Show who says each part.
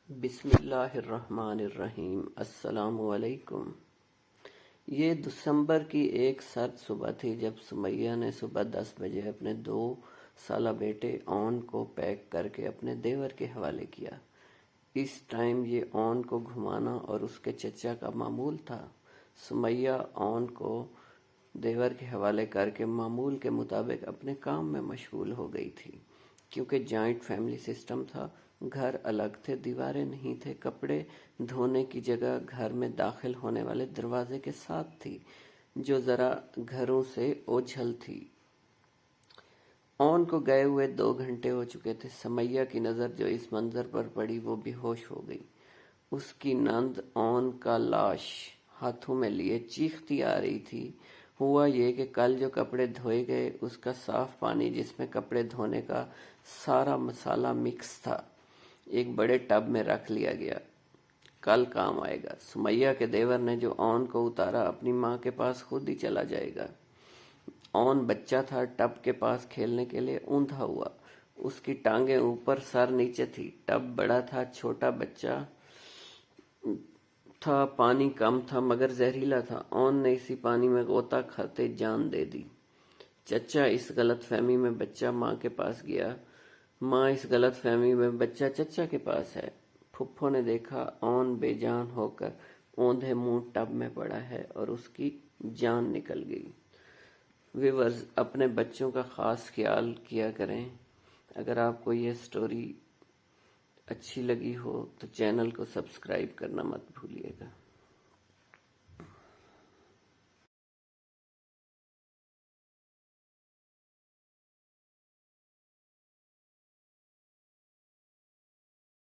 Speaker 1: بسم اللہ الرحمن الرحیم۔ السلام علیکم۔ یہ دسمبر کی ایک سرد صبح تھی جب سمیہ نے صبح 10 بجے اپنے 2 سالہ بیٹے اون کو پیک کر کے اپنے دیور کے حوالے کیا۔ اس ٹائم یہ اون کو گھمانا اور اس کے چچا کا معمول تھا۔ سمیہ اون کو دیور کے حوالے کر کے معمول کے مطابق اپنے کام میں مشغول ہو گئی تھی۔ کیونکہ جوائنٹ فیملی سسٹم تھا، گھر الگ تھے، دیواریں نہیں تھے، کپڑے دھونے کی جگہ گھر میں داخل ہونے والے دروازے کے ساتھ تھی، جو ذرا گھروں سے اوجھل تھی۔ اون کو گئے ہوئے 2 گھنٹے ہو چکے تھے۔ سمیہ کی نظر جو اس منظر پر پڑی وہ بے ہوش ہو گئی۔ اس کی نند اون کا لاش ہاتھوں میں لیے چیختی آ رہی تھی۔ ہوا یہ کہ کل جو کپڑے دھوئے گئے اس کا صاف پانی جس میں کپڑے دھونے کا سارا مسالہ مکس تھا، ایک بڑے ٹب میں رکھ لیا گیا، کل کام آئے گا۔ سمیہ کے دیور نے جو اون کو اتارا اپنی ماں کے پاس خود ہی چلا جائے گا۔ اون بچہ تھا، ٹب کے پاس کھیلنے کے لیے اوندا ہوا، اس کی ٹانگیں اوپر سر نیچے تھی۔ ٹب بڑا تھا، چھوٹا بچہ تھا، پانی کم تھا مگر زہریلا تھا۔ اون نے اسی پانی میں غوطہ کھاتے جان دے دی۔ چچا اس غلط فہمی میں بچہ ماں کے پاس گیا، ماں اس غلط فہمی میں بچہ چچا کے پاس ہے۔ پھپھو نے دیکھا اون بے جان ہو کر اوندھے منہ ٹب میں پڑا ہے اور اس کی جان نکل گئی۔ ویورز، اپنے بچوں کا خاص خیال کیا کریں۔ اگر آپ کو یہ سٹوری اچھی لگی ہو تو چینل کو سبسکرائب کرنا مت بھولیے گا۔